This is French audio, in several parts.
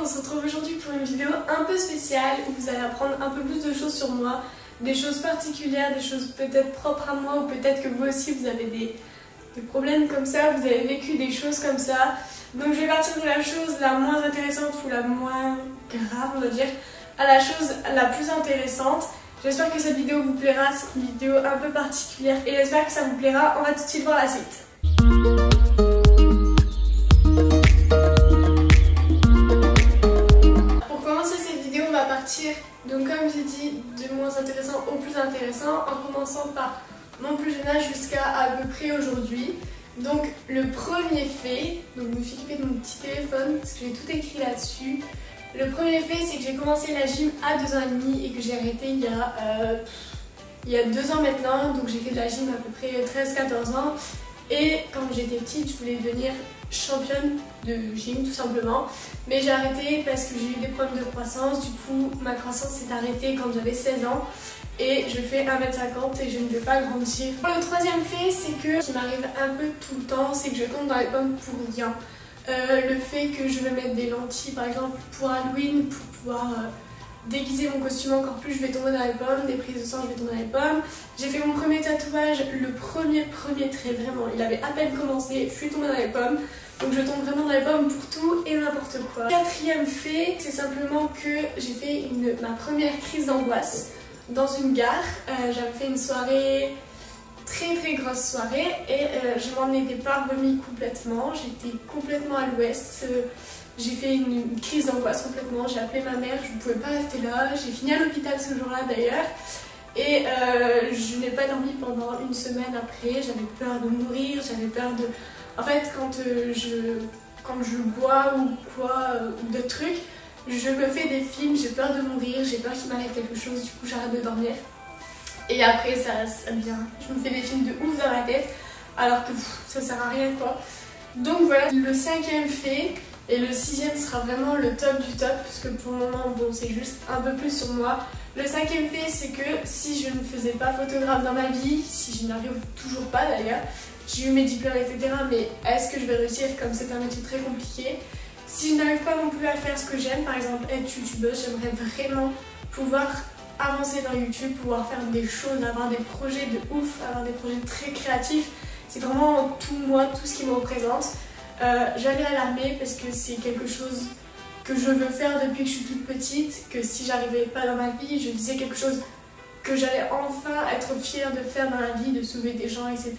se retrouve aujourd'hui pour une vidéo un peu spéciale où vous allez apprendre un peu plus de choses sur moi, des choses particulières, des choses peut-être propres à moi ou peut-être que vous aussi vous avez des problèmes comme ça, vous avez vécu des choses comme ça. Donc je vais partir de la chose la moins intéressante ou la moins grave on va dire à la chose la plus intéressante. J'espère que cette vidéo vous plaira, c'est une vidéo un peu particulière et j'espère que ça vous plaira. On va tout de suite voir la suite. Pour commencer cette vidéo, on va partir, donc comme j'ai dit, du moins intéressant au plus intéressant, en commençant par mon plus jeune âge jusqu'à à peu près aujourd'hui. Donc le premier fait, donc je me suis équipée de mon petit téléphone parce que j'ai tout écrit là-dessus. Le premier fait, c'est que j'ai commencé la gym à 2 ans et demi et que j'ai arrêté il y a 2 ans maintenant. Donc j'ai fait de la gym à peu près 13-14 ans. Et quand j'étais petite, je voulais devenir championne de gym tout simplement. Mais j'ai arrêté parce que j'ai eu des problèmes de croissance. Du coup, ma croissance s'est arrêtée quand j'avais 16 ans. Et je fais 1m50 et je ne veux pas grandir. Le troisième fait, c'est que, ce qui m'arrive un peu tout le temps, c'est que je tombe dans les pommes pour rien. Le fait que je vais mettre des lentilles par exemple pour Halloween, pour pouvoir déguiser mon costume encore plus, je vais tomber dans les pommes, des prises de sang, je vais tomber dans les pommes. J'ai fait mon premier tatouage, le premier trait vraiment, il avait à peine commencé, je suis tombée dans les pommes. Donc je tombe vraiment dans les pommes pour tout et n'importe quoi. Quatrième fait, c'est simplement que j'ai fait ma première crise d'angoisse dans une gare. J'avais fait une soirée, très grosse soirée et je m'en étais pas remis complètement, j'étais complètement à l'ouest, j'ai fait une crise d'angoisse complètement, j'ai appelé ma mère, je ne pouvais pas rester là, j'ai fini à l'hôpital ce jour-là d'ailleurs et je n'ai pas dormi pendant une semaine après, j'avais peur de mourir, j'avais peur de... En fait quand je bois ou quoi, ou d'autres trucs, je me fais des films, j'ai peur de mourir, j'ai peur qu'il m'arrive quelque chose, du coup j'arrête de dormir. Et après ça vient, je me fais des films de ouf dans la tête, alors que ça sert à rien quoi. Donc voilà, le cinquième fait, et le sixième sera vraiment le top du top, parce que pour le moment, bon c'est juste un peu plus sur moi. Le cinquième fait, c'est que si je ne faisais pas photographe dans ma vie, si je n'arrive toujours pas d'ailleurs, j'ai eu mes diplômes etc, mais est-ce que je vais réussir comme c'est un métier très compliqué? Si je n'arrive pas non plus à faire ce que j'aime, par exemple être youtubeuse, j'aimerais vraiment pouvoir avancer dans YouTube, pouvoir faire des choses, avoir des projets de ouf, avoir des projets très créatifs. C'est vraiment tout moi, tout ce qui me représente. J'allais à l'armée parce que c'est quelque chose que je veux faire depuis que je suis toute petite, que si j'arrivais pas dans ma vie, je disais quelque chose que j'allais enfin être fière de faire dans la vie, de sauver des gens, etc.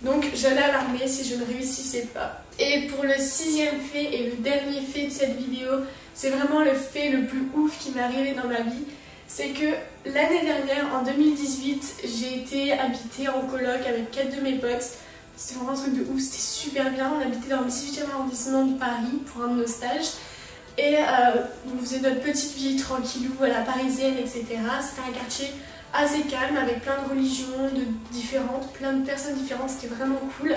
Donc j'allais à l'armée si je ne réussissais pas. Et pour le sixième fait et le dernier fait de cette vidéo, c'est vraiment le fait le plus ouf qui m'est arrivé dans ma vie. C'est que l'année dernière, en 2018, j'ai été habiter en coloc avec 4 de mes potes. C'était vraiment un truc de ouf, c'était super bien. On habitait dans le 18e arrondissement de Paris pour un de nos stages. Et on faisait notre petite vie tranquillou à la parisienne, etc. C'était un quartier assez calme avec plein de religions différentes, plein de personnes différentes, c'était vraiment cool.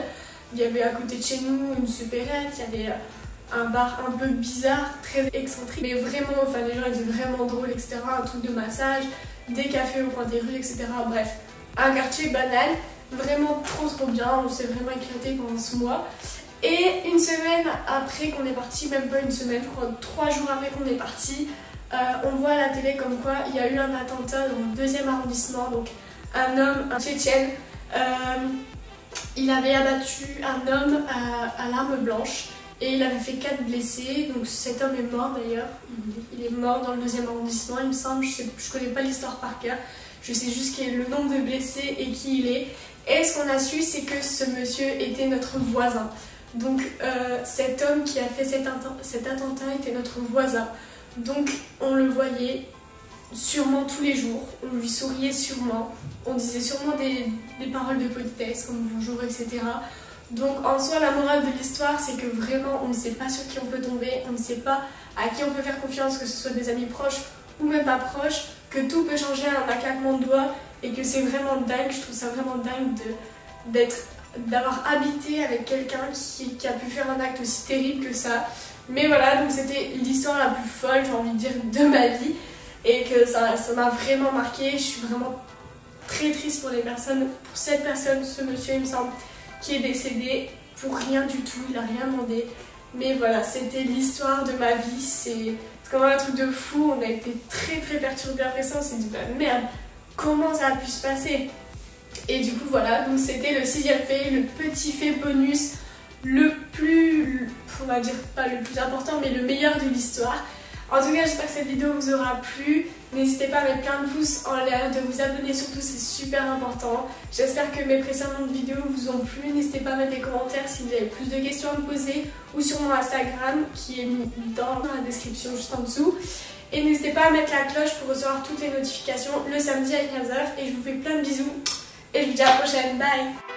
Il y avait à côté de chez nous une supérette, il y avait un bar un peu bizarre, très excentrique, mais vraiment, enfin les gens étaient vraiment drôles, etc. Un truc de massage, des cafés au coin des rues, etc. Bref, un quartier banal, vraiment trop bien, on s'est vraiment éclaté pendant ce mois. Et une semaine après qu'on est parti, même pas une semaine, je crois 3 jours après qu'on est parti, on voit à la télé comme quoi il y a eu un attentat dans le 2e arrondissement, donc un homme, un Tchétchène, il avait abattu un homme à l'arme blanche et il avait fait 4 blessés, donc cet homme est mort d'ailleurs, il est mort dans le 2e arrondissement il me semble, je connais pas l'histoire par cœur, je sais juste qu'il y a le nombre de blessés et qui il est. Et ce qu'on a su, c'est que ce monsieur était notre voisin. Donc cet homme qui a fait cet attentat était notre voisin. Donc on le voyait sûrement tous les jours, on lui souriait sûrement, on disait sûrement des paroles de politesse comme bonjour, etc. Donc en soi la morale de l'histoire c'est que vraiment on ne sait pas sur qui on peut tomber, on ne sait pas à qui on peut faire confiance, que ce soit des amis proches ou même pas proches, que tout peut changer à un claquement de doigts et que c'est vraiment dingue, je trouve ça vraiment dingue d'avoir habité avec quelqu'un qui a pu faire un acte aussi terrible que ça. Mais voilà, donc c'était l'histoire la plus folle, j'ai envie de dire, de ma vie et que ça m'a vraiment marqué. Je suis vraiment très triste pour cette personne, ce monsieur il me semble, qui est décédé pour rien du tout, il a rien demandé. Mais voilà, c'était l'histoire de ma vie, c'est quand même un truc de fou. On a été très perturbés après ça, on s'est dit bah merde, comment ça a pu se passer? Et du coup voilà, donc c'était le 6e fait, le petit fait bonus, le plus, on va dire pas le plus important, mais le meilleur de l'histoire. En tout cas, j'espère que cette vidéo vous aura plu. N'hésitez pas à mettre plein de pouces en l'air, de vous abonner surtout, c'est super important. J'espère que mes précédentes vidéos vous ont plu. N'hésitez pas à mettre des commentaires si vous avez plus de questions à me poser ou sur mon Instagram qui est mis dans la description juste en dessous. Et n'hésitez pas à mettre la cloche pour recevoir toutes les notifications le samedi à 15h. Et je vous fais plein de bisous et je vous dis à la prochaine. Bye!